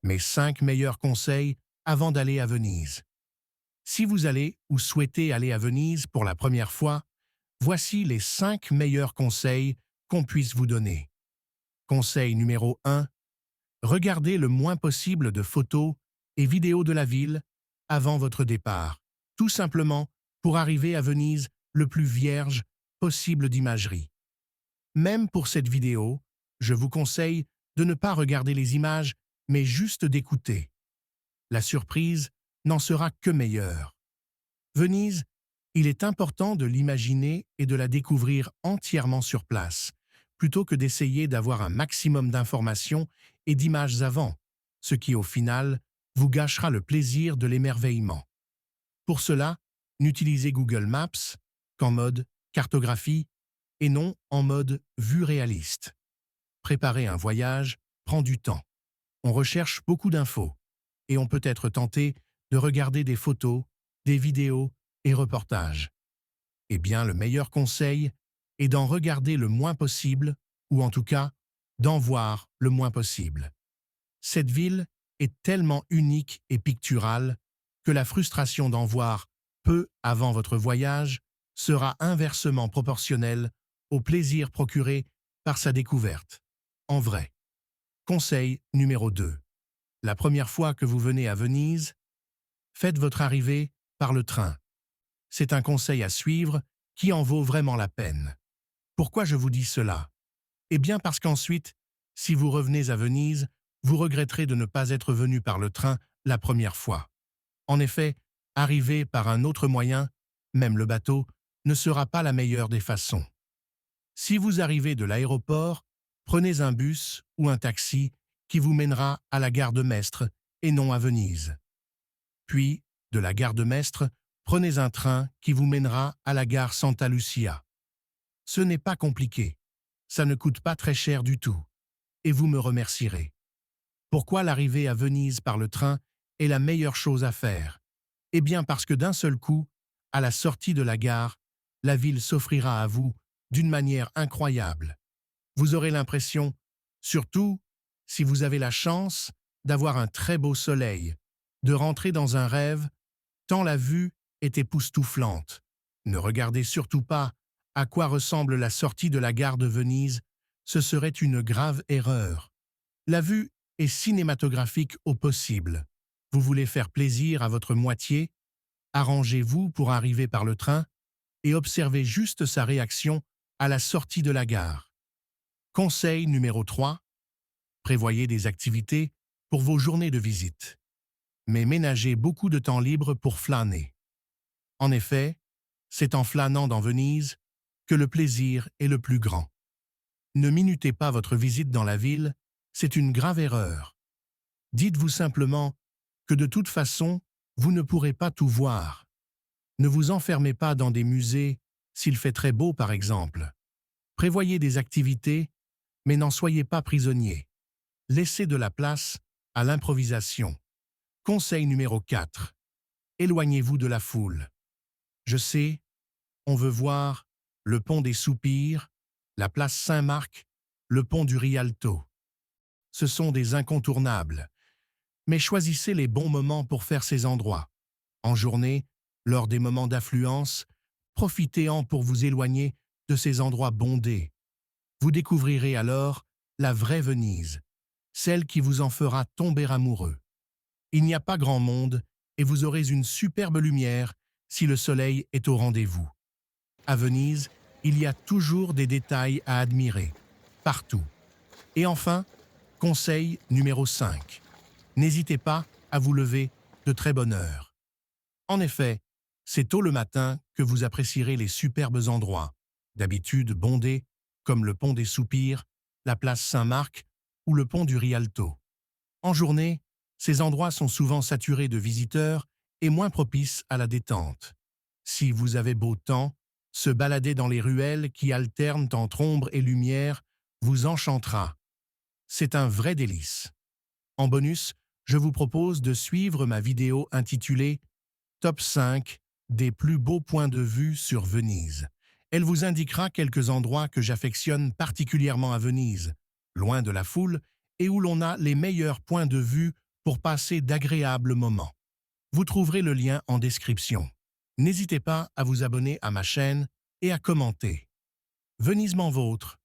Mes 5 meilleurs conseils avant d'aller à Venise. Si vous allez ou souhaitez aller à Venise pour la première fois, voici les 5 meilleurs conseils qu'on puisse vous donner. Conseil numéro 1. Regardez le moins possible de photos et vidéos de la ville avant votre départ, tout simplement pour arriver à Venise le plus vierge possible d'imagerie. Même pour cette vidéo, je vous conseille de ne pas regarder les images, mais juste d'écouter. La surprise n'en sera que meilleure. Venise, il est important de l'imaginer et de la découvrir entièrement sur place, plutôt que d'essayer d'avoir un maximum d'informations et d'images avant, ce qui au final vous gâchera le plaisir de l'émerveillement. Pour cela, n'utilisez Google Maps qu'en mode cartographie et non en mode vue réaliste. Préparer un voyage prend du temps. On recherche beaucoup d'infos et on peut être tenté de regarder des photos, des vidéos et reportages. Eh bien, le meilleur conseil est d'en regarder le moins possible, ou en tout cas, d'en voir le moins possible. Cette ville est tellement unique et picturale que la frustration d'en voir peu avant votre voyage sera inversement proportionnelle au plaisir procuré par sa découverte. En vrai. Conseil numéro 2. La première fois que vous venez à Venise, faites votre arrivée par le train. C'est un conseil à suivre qui en vaut vraiment la peine. Pourquoi je vous dis cela? Eh bien parce qu'ensuite, si vous revenez à Venise, vous regretterez de ne pas être venu par le train la première fois. En effet, arriver par un autre moyen, même le bateau, ne sera pas la meilleure des façons. Si vous arrivez de l'aéroport, prenez un bus ou un taxi qui vous mènera à la gare de Mestre et non à Venise. Puis, de la gare de Mestre, prenez un train qui vous mènera à la gare Santa Lucia. Ce n'est pas compliqué, ça ne coûte pas très cher du tout, et vous me remercierez. Pourquoi l'arrivée à Venise par le train est la meilleure chose à faire? Eh bien parce que d'un seul coup, à la sortie de la gare, la ville s'offrira à vous d'une manière incroyable. Vous aurez l'impression, surtout si vous avez la chance d'avoir un très beau soleil, de rentrer dans un rêve, tant la vue est époustouflante. Ne regardez surtout pas à quoi ressemble la sortie de la gare de Venise, ce serait une grave erreur. La vue est cinématographique au possible. Vous voulez faire plaisir à votre moitié, arrangez-vous pour arriver par le train et observez juste sa réaction à la sortie de la gare. Conseil numéro 3. Prévoyez des activités pour vos journées de visite, mais ménagez beaucoup de temps libre pour flâner. En effet, c'est en flânant dans Venise que le plaisir est le plus grand. Ne minutez pas votre visite dans la ville, c'est une grave erreur. Dites-vous simplement que de toute façon, vous ne pourrez pas tout voir. Ne vous enfermez pas dans des musées s'il fait très beau par exemple. Prévoyez des activités, mais n'en soyez pas prisonnier. Laissez de la place à l'improvisation. Conseil numéro 4. Éloignez-vous de la foule. Je sais, on veut voir le pont des Soupirs, la place Saint-Marc, le pont du Rialto. Ce sont des incontournables. Mais choisissez les bons moments pour faire ces endroits. En journée, lors des moments d'affluence, profitez-en pour vous éloigner de ces endroits bondés. Vous découvrirez alors la vraie Venise, celle qui vous en fera tomber amoureux. Il n'y a pas grand monde et vous aurez une superbe lumière si le soleil est au rendez-vous. À Venise, il y a toujours des détails à admirer, partout. Et enfin, conseil numéro 5. N'hésitez pas à vous lever de très bonne heure. En effet, c'est tôt le matin que vous apprécierez les superbes endroits, d'habitude bondés, comme le pont des Soupirs, la place Saint-Marc ou le pont du Rialto. En journée, ces endroits sont souvent saturés de visiteurs et moins propices à la détente. Si vous avez beau temps, se balader dans les ruelles qui alternent entre ombre et lumière vous enchantera. C'est un vrai délice. En bonus, je vous propose de suivre ma vidéo intitulée « Top 5 des plus beaux points de vue sur Venise ». Elle vous indiquera quelques endroits que j'affectionne particulièrement à Venise, loin de la foule et où l'on a les meilleurs points de vue pour passer d'agréables moments. Vous trouverez le lien en description. N'hésitez pas à vous abonner à ma chaîne et à commenter. Venise m'en vôtre,